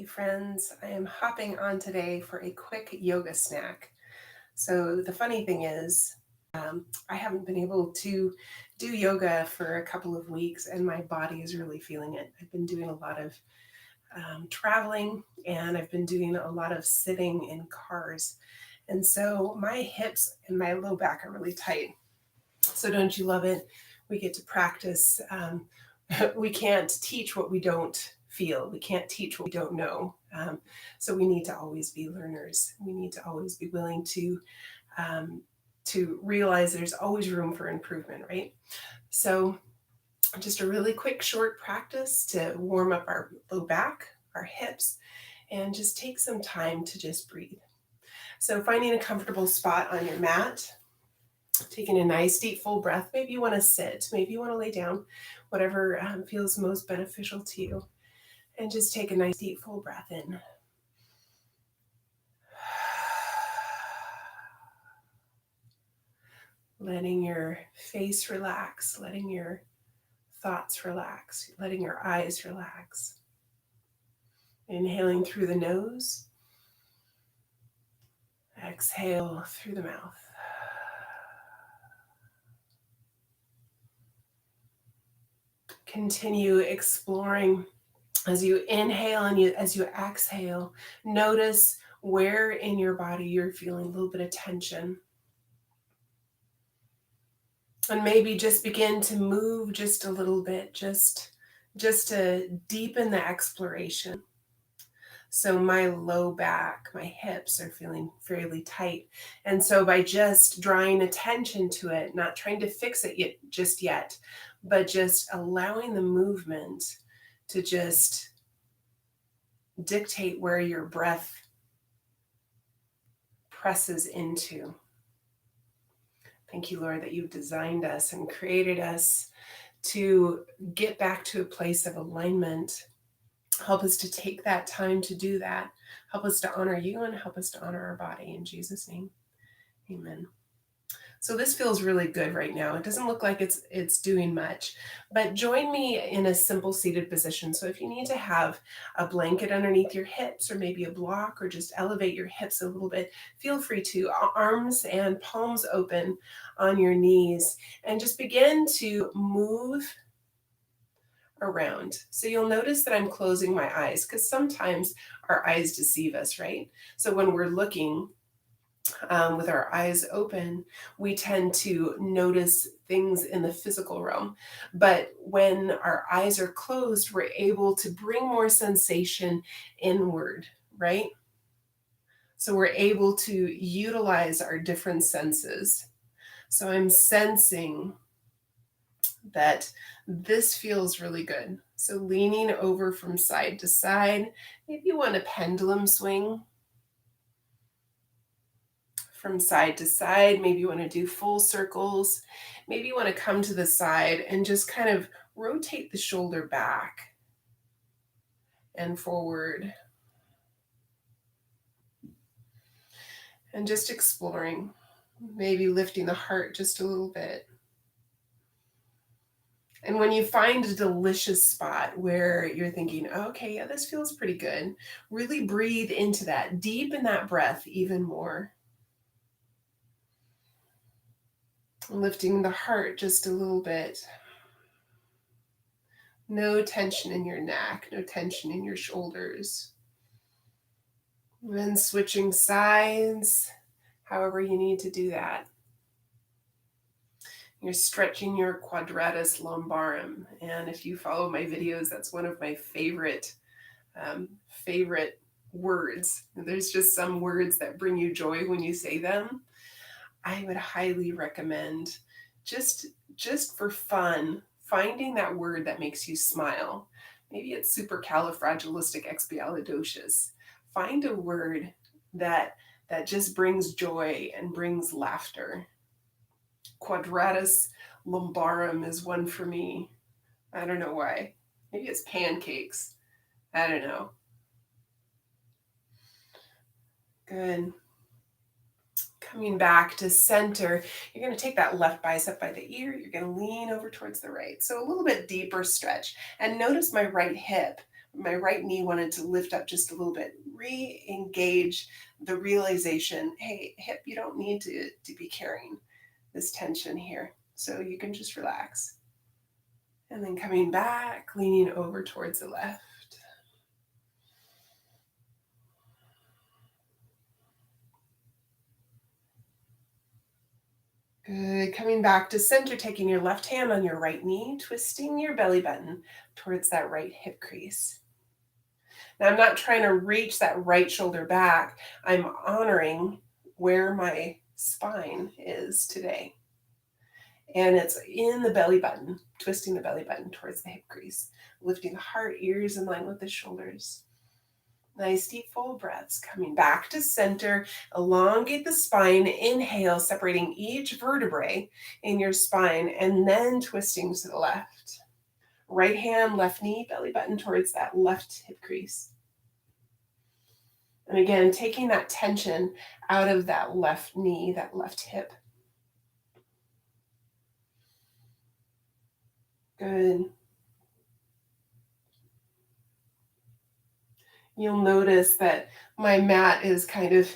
Hey friends, I am hopping on today for a quick yoga snack. So the funny thing is, I haven't been able to do yoga for a couple of weeks and my body is really feeling it. I've been doing a lot of traveling and I've been doing a lot of sitting in cars. And so my hips and my low back are really tight. So don't you love it? We get to practice. We can't teach what we don't feel. We can't teach what we don't know. So we need to always be learners. We need to always be willing um, to realize there's always room for improvement, right? So just a really quick, short practice to warm up our low back, our hips, and just take some time to just breathe. So finding a comfortable spot on your mat, taking a nice deep full breath. Maybe you want to sit, maybe you want to lay down, whatever feels most beneficial to you. And just take a nice deep full breath in. Letting your face relax, letting your thoughts relax, letting your eyes relax. Inhaling through the nose, exhale through the mouth. Continue exploring as you inhale and as you exhale. Notice where in your body you're feeling a little bit of tension. And maybe just begin to move just a little bit, just to deepen the exploration. So my low back, my hips are feeling fairly tight. And so by just drawing attention to it, not trying to fix it yet, but just allowing the movement to just dictate where your breath presses into. Thank you, Lord, that you've designed us and created us to get back to a place of alignment. Help us to take that time to do that. Help us to honor you and help us to honor our body. In Jesus' name, amen. So this feels really good right now. It doesn't look like it's doing much, but join me in a simple seated position. So if you need to have a blanket underneath your hips or maybe a block or just elevate your hips a little bit, feel free to. Arms and palms open on your knees and just begin to move around. So you'll notice that I'm closing my eyes because sometimes our eyes deceive us, right? So when we're looking with our eyes open, we tend to notice things in the physical realm. But when our eyes are closed, we're able to bring more sensation inward, right? So we're able to utilize our different senses. So I'm sensing that this feels really good. So leaning over from side to side, maybe you want a pendulum swing from side to side. Maybe you want to do full circles. Maybe you want to come to the side and just kind of rotate the shoulder back and forward. And just exploring, maybe lifting the heart just a little bit. And when you find a delicious spot where you're thinking, okay, yeah, this feels pretty good, really breathe into that, deepen that breath even more. Lifting the heart just a little bit. No tension in your neck, no tension in your shoulders. Then switching sides, however you need to do that. You're stretching your quadratus lumbarum. And if you follow my videos, that's one of my favorite words. There's just some words that bring you joy when you say them. I would highly recommend just for fun, finding that word that makes you smile. Maybe it's supercalifragilisticexpialidocious. Find a word that just brings joy and brings laughter. Quadratus lumbarum is one for me. I don't know why. Maybe it's pancakes. I don't know. Good. Coming back to center, you're going to take that left bicep by the ear. You're going to lean over towards the right. So a little bit deeper stretch. And notice my right hip. my right knee wanted to lift up just a little bit. Re-engage the realization, hey, hip, you don't need to be carrying this tension here. So you can just relax. And then coming back, leaning over towards the left. Good. Coming back to center, taking your left hand on your right knee, twisting your belly button towards that right hip crease. Now, I'm not trying to reach that right shoulder back. I'm honoring where my spine is today. And it's in the belly button, twisting the belly button towards the hip crease, lifting the heart, ears in line with the shoulders. Nice deep full breaths. Coming back to center, elongate the spine. Inhale, separating each vertebrae in your spine, and then twisting to the left. Right hand, left knee, belly button towards that left hip crease. And again, taking that tension out of that left knee, that left hip. Good. You'll notice that my mat is kind of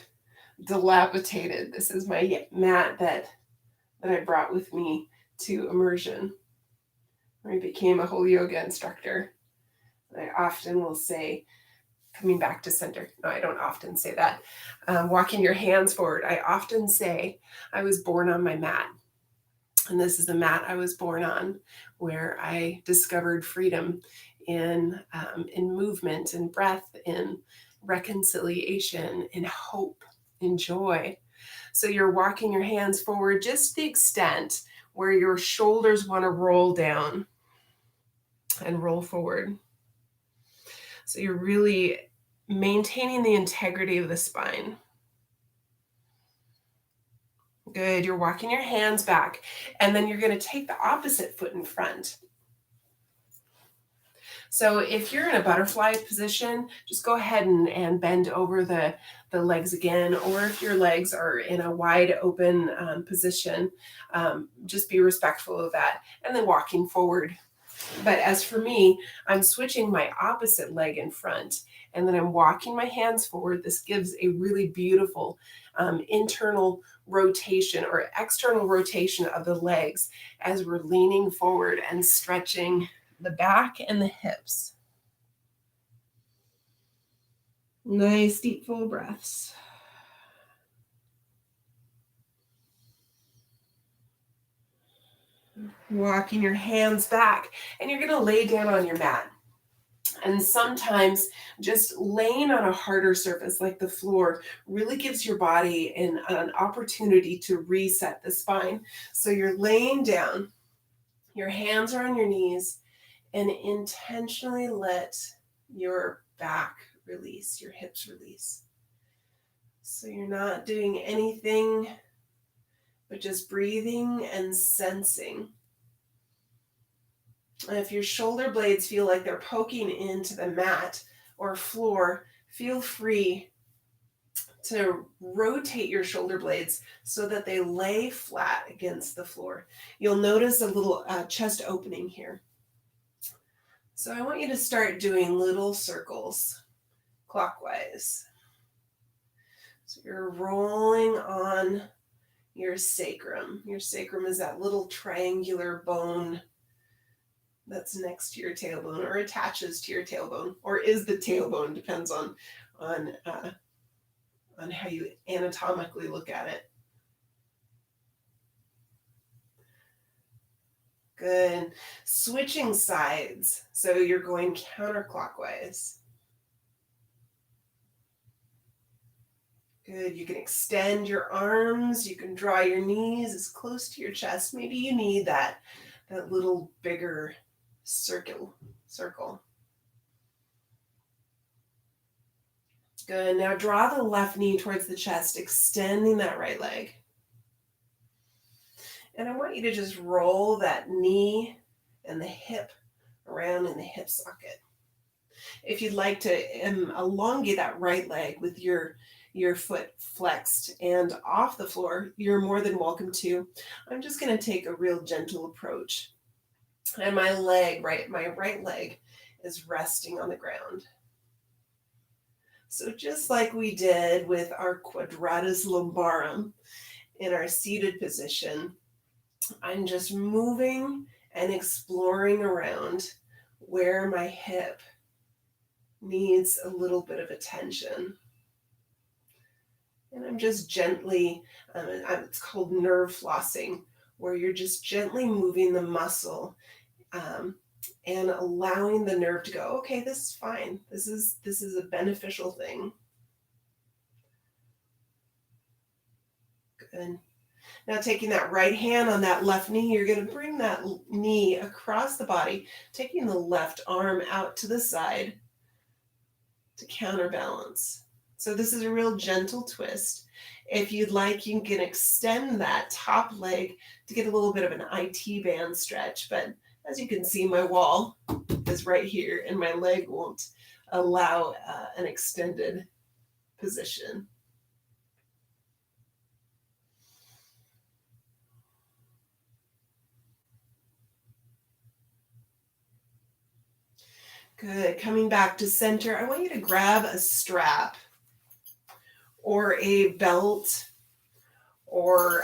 dilapidated. This is my mat that I brought with me to immersion, where I became a whole yoga instructor. I often will say, coming back to center. No, I don't often say that. Walking your hands forward. I often say, I was born on my mat. And this is the mat I was born on, where I discovered freedom in movement, in breath, in reconciliation, in hope, in joy. So you're walking your hands forward just the extent where your shoulders want to roll down and roll forward. So you're really maintaining the integrity of the spine. Good. You're walking your hands back, and then you're going to take the opposite foot in front. So if you're in a butterfly position, just go ahead and bend over the legs again, or if your legs are in a wide open position, just be respectful of that, and then walking forward. But as for me, I'm switching my opposite leg in front, and then I'm walking my hands forward. This gives a really beautiful internal rotation or external rotation of the legs as we're leaning forward and stretching the back and the hips. Nice deep full breaths. Walking your hands back, and you're going to lay down on your mat. And sometimes just laying on a harder surface like the floor really gives your body an opportunity to reset the spine. So you're laying down, your hands are on your knees, and intentionally let your back release, your hips release. So you're not doing anything but just breathing and sensing. And if your shoulder blades feel like they're poking into the mat or floor, feel free to rotate your shoulder blades so that they lay flat against the floor. You'll notice a little chest opening here. So I want you to start doing little circles clockwise. So you're rolling on your sacrum. Your sacrum is that little triangular bone that's next to your tailbone or attaches to your tailbone, or is the tailbone, depends on how you anatomically look at it. Good. Switching sides. So you're going counterclockwise. Good. You can extend your arms. You can draw your knees as close to your chest. Maybe you need that little bigger circle. Good. Now draw the left knee towards the chest, extending that right leg. And I want you to just roll that knee and the hip around in the hip socket. If you'd like to elongate that right leg with your foot flexed and off the floor, you're more than welcome to. I'm just going to take a real gentle approach. And my right leg is resting on the ground. So just like we did with our quadratus lumbarum in our seated position, I'm just moving and exploring around where my hip needs a little bit of attention. And I'm just gently, it's called nerve flossing, where you're just gently moving the muscle and allowing the nerve to go, okay, this is fine. This is a beneficial thing. Good. Now taking that right hand on that left knee, you're going to bring that knee across the body, taking the left arm out to the side to counterbalance. So this is a real gentle twist. If you'd like, you can extend that top leg to get a little bit of an IT band stretch, but as you can see, my wall is right here and my leg won't allow an extended position. Good. Coming back to center, I want you to grab a strap or a belt or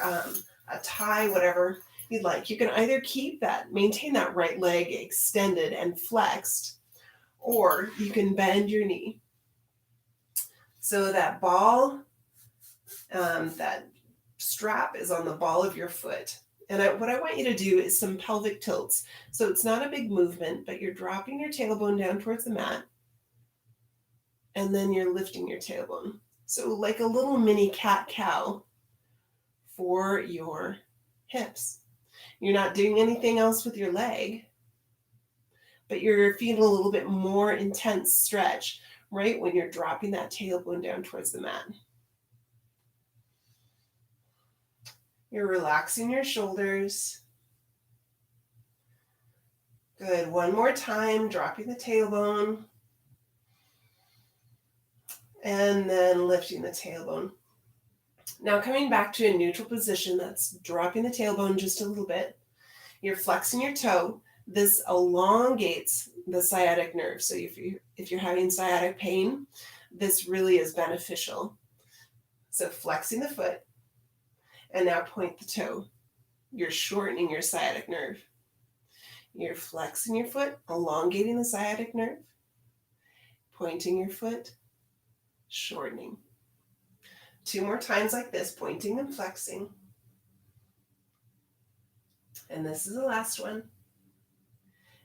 a tie, whatever you'd like. You can either maintain that right leg extended and flexed, or you can bend your knee. So that ball, that strap is on the ball of your foot. And what I want you to do is some pelvic tilts. So it's not a big movement, but you're dropping your tailbone down towards the mat, and then you're lifting your tailbone. So like a little mini cat-cow for your hips. You're not doing anything else with your leg, but you're feeling a little bit more intense stretch right when you're dropping that tailbone down towards the mat. You're relaxing your shoulders. Good. One more time, dropping the tailbone. And then lifting the tailbone. Now coming back to a neutral position, that's dropping the tailbone just a little bit. You're flexing your toe. This elongates the sciatic nerve. So if you're having sciatic pain, this really is beneficial. So flexing the foot, and now point the toe. You're shortening your sciatic nerve. You're flexing your foot, elongating the sciatic nerve, pointing your foot, shortening. 2 more times like this, pointing and flexing. And this is the last one.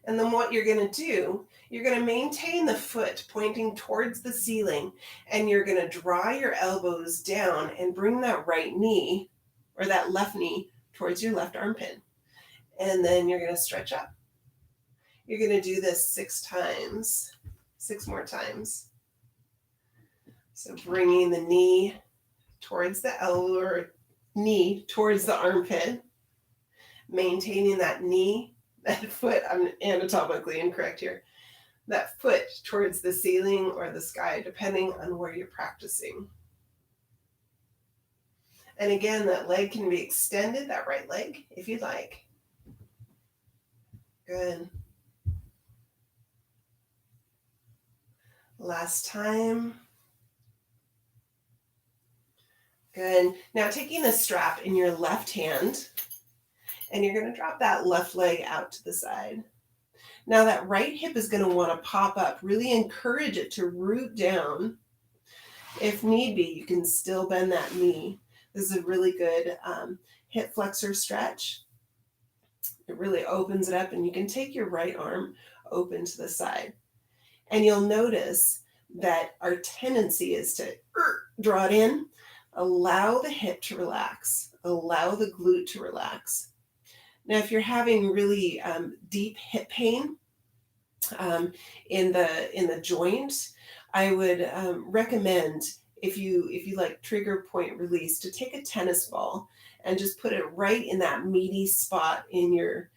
And then what you're going to do, you're going to maintain the foot pointing towards the ceiling, and you're going to draw your elbows down and bring that right knee or that left knee towards your left armpit. And then you're going to stretch up. You're going to do this 6 times, 6 more times. So bringing the knee towards the elbow or knee towards the armpit, maintaining that knee, that foot, I'm anatomically incorrect here, that foot towards the ceiling or the sky, depending on where you're practicing. And again, that leg can be extended, that right leg, if you'd like. Good. Last time. Good. Now taking the strap in your left hand, and you're going to drop that left leg out to the side. Now that right hip is going to want to pop up. Really encourage it to root down. If need be, you can still bend that knee. This is a really good hip flexor stretch. It really opens it up, and you can take your right arm open to the side. And you'll notice that our tendency is to draw it in, allow the hip to relax, allow the glute to relax. Now, if you're having really deep hip pain in the joint, I would recommend, if you like trigger point release, to take a tennis ball and just put it right in that meaty spot in your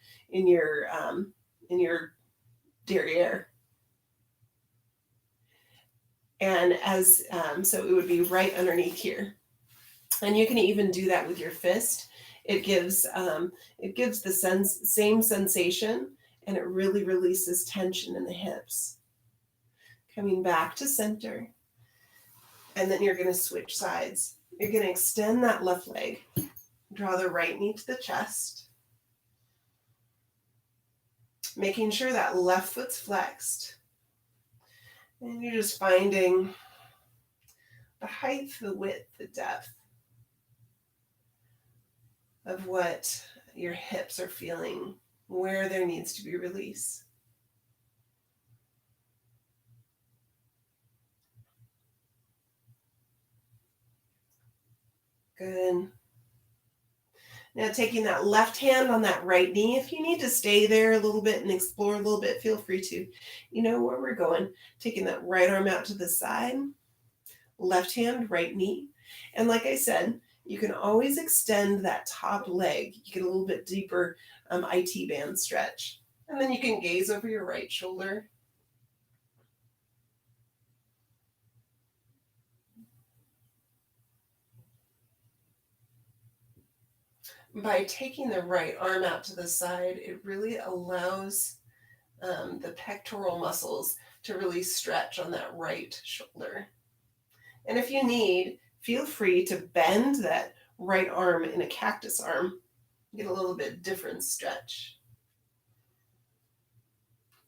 derriere. And as so it would be right underneath here. And you can even do that with your fist. It gives the same sensation and it really releases tension in the hips. Coming back to center, and then you're going to switch sides. You're going to extend that left leg, draw the right knee to the chest, making sure that left foot's flexed. And you're just finding the height, the width, the depth of what your hips are feeling, where there needs to be release. Good. Now taking that left hand on that right knee, if you need to stay there a little bit and explore a little bit, feel free to. You know where we're going. Taking that right arm out to the side, left hand, right knee. And like I said, you can always extend that top leg. You get a little bit deeper IT band stretch. And then you can gaze over your right shoulder. By taking the right arm out to the side, it really allows the pectoral muscles to really stretch on that right shoulder. And if you need, feel free to bend that right arm in a cactus arm. Get a little bit different stretch.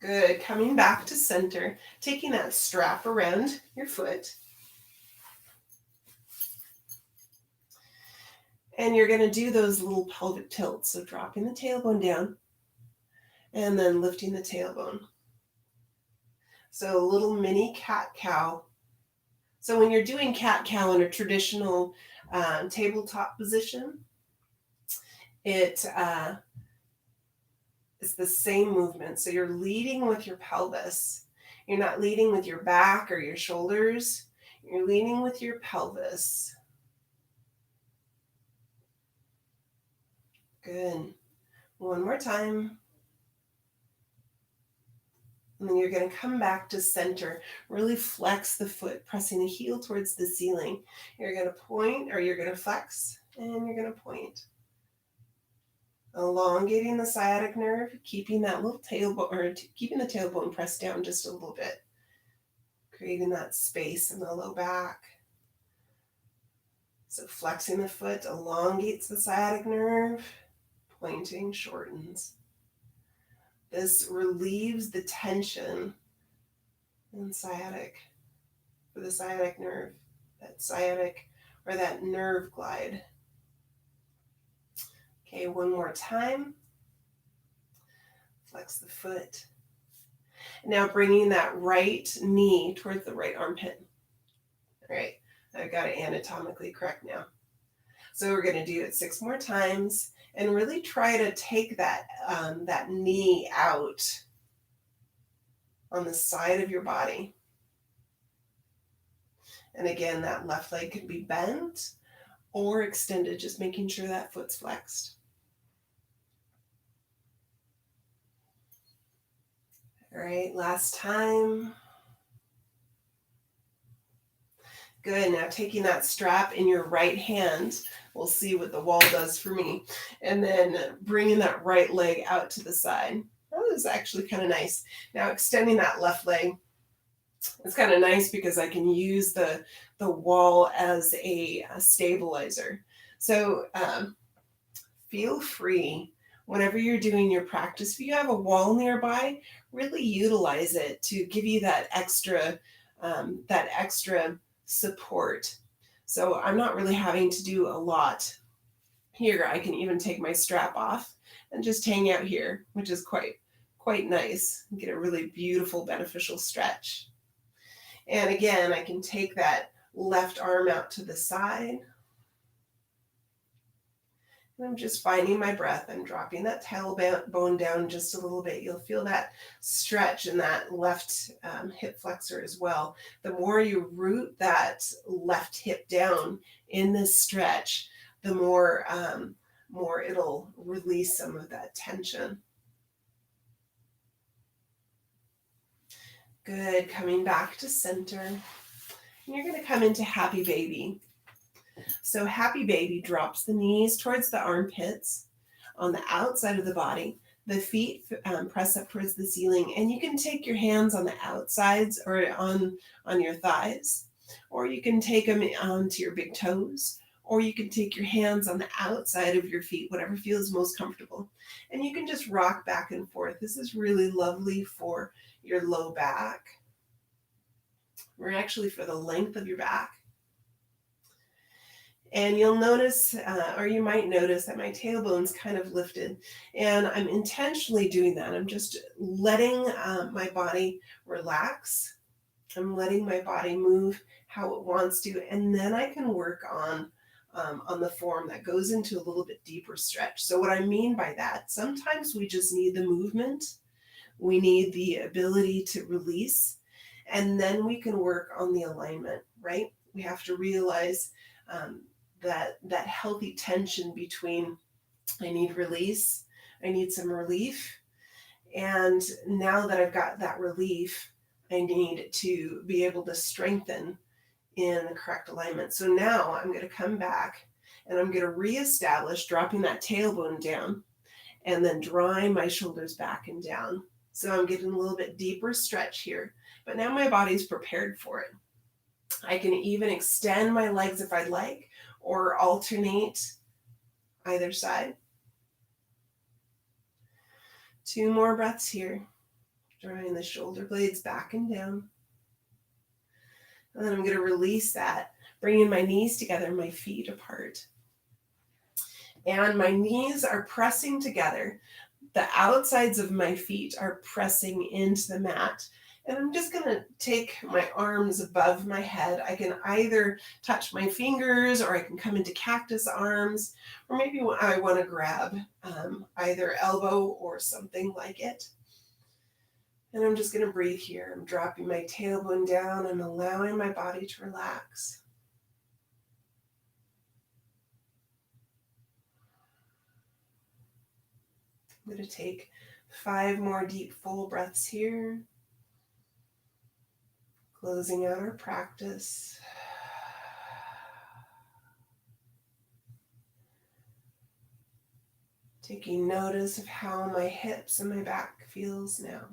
Good. Coming back to center, taking that strap around your foot. And you're going to do those little pelvic tilts. So dropping the tailbone down and then lifting the tailbone. So a little mini cat-cow. So when you're doing cat-cow in a traditional tabletop position, it's the same movement. So you're leading with your pelvis. You're not leading with your back or your shoulders. You're leading with your pelvis. Good. One more time. And then you're going to come back to center. Really flex the foot, pressing the heel towards the ceiling. You're going to point, or you're going to flex, and you're going to point. Elongating the sciatic nerve, keeping that little tailbone, or keeping the tailbone pressed down just a little bit. Creating that space in the low back. So flexing the foot elongates the sciatic nerve. Pointing shortens. This relieves the tension in sciatic, for the sciatic nerve, that sciatic or that nerve glide. Okay, one more time. Flex the foot. Now bringing that right knee towards the right armpit. All right, I've got it anatomically correct now. So we're going to do it 6 more times and really try to take that, that knee out on the side of your body. And again, that left leg can be bent or extended, just making sure that foot's flexed. All right, last time. Good. Now taking that strap in your right hand, we'll see what the wall does for me. And then bringing that right leg out to the side. That was actually kind of nice. Now extending that left leg. It's kind of nice because I can use the wall as a stabilizer. So feel free whenever you're doing your practice, if you have a wall nearby, really utilize it to give you that extra support. So I'm not really having to do a lot here. I can even take my strap off and just hang out here, which is quite nice. Get a really beautiful, beneficial stretch. And again, I can take that left arm out to the side. And I'm just finding my breath. I'm dropping that tailbone down just a little bit. You'll feel that stretch in that left hip flexor as well. The more you root that left hip down in this stretch, the more it'll release some of that tension. Good. Coming back to center. And you're going to come into happy baby. So happy baby drops the knees towards the armpits on the outside of the body. The feet press up towards the ceiling, and you can take your hands on the outsides or on your thighs, or you can take them onto your big toes, or you can take your hands on the outside of your feet, whatever feels most comfortable. And you can just rock back and forth. This is really lovely for your low back, or actually for the length of your back. And you'll notice, or you might notice that my tailbone's kind of lifted. And I'm intentionally doing that. I'm just letting my body relax. I'm letting my body move how it wants to. And then I can work on the form that goes into a little bit deeper stretch. So what I mean by that, sometimes we just need the movement. We need the ability to release. And then we can work on the alignment, right? We have to realize that healthy tension between I need release, I need some relief, and now that I've got that relief, I need to be able to strengthen in the correct alignment. So now I'm going to come back and I'm going to reestablish dropping that tailbone down and then drawing my shoulders back and down. So I'm getting a little bit deeper stretch here, but now my body's prepared for it. I can even extend my legs if I'd like, or alternate either side. 2 more breaths here, drawing the shoulder blades back and down. And then I'm going to release that, bringing my knees together, my feet apart. And my knees are pressing together. The outsides of my feet are pressing into the mat. And I'm just going to take my arms above my head. I can either touch my fingers, or I can come into cactus arms, or maybe I want to grab either elbow or something like it. And I'm just going to breathe here. I'm dropping my tailbone down and allowing my body to relax. I'm going to take 5 more deep, full breaths here. Closing out our practice. Taking notice of how my hips and my back feels now.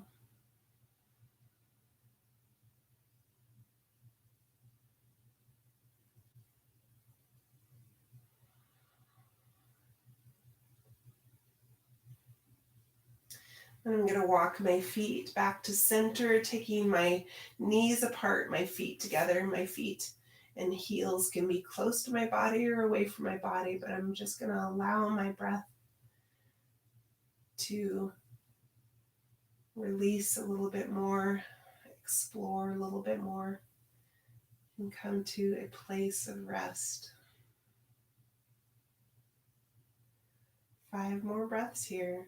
And I'm going to walk my feet back to center, taking my knees apart, my feet together. My feet and heels can be close to my body or away from my body, but I'm just going to allow my breath to release a little bit more, explore a little bit more, and come to a place of rest. 5 more breaths here.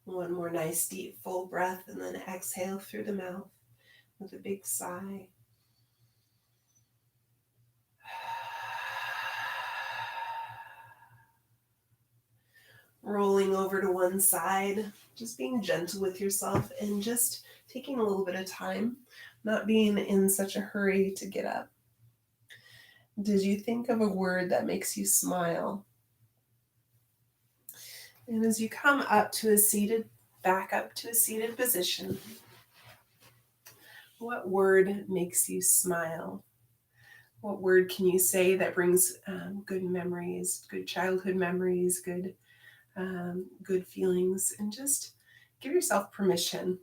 One more nice deep full breath, and then exhale through the mouth with a big sigh. Rolling over to one side, just being gentle with yourself and just taking a little bit of time, not being in such a hurry to get up. Did you think of a word that makes you smile? And as you come up to back up to a seated position, what word makes you smile? What word can you say that brings good memories, good childhood memories, good feelings, and just give yourself permission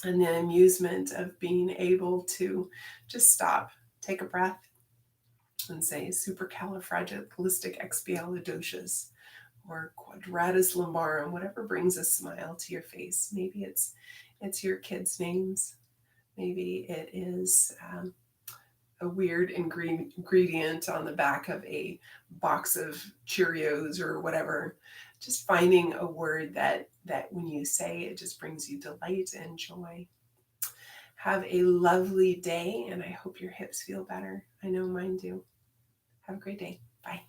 and the amusement of being able to just stop, take a breath, and say supercalifragilisticexpialidocious or quadratus lumborum, whatever brings a smile to your face. Maybe it's your kids' names. Maybe it is a weird ingredient on the back of a box of Cheerios or whatever. Just finding a word that when you say it just brings you delight and joy. Have a lovely day, and I hope your hips feel better. I know mine do. Have a great day. Bye.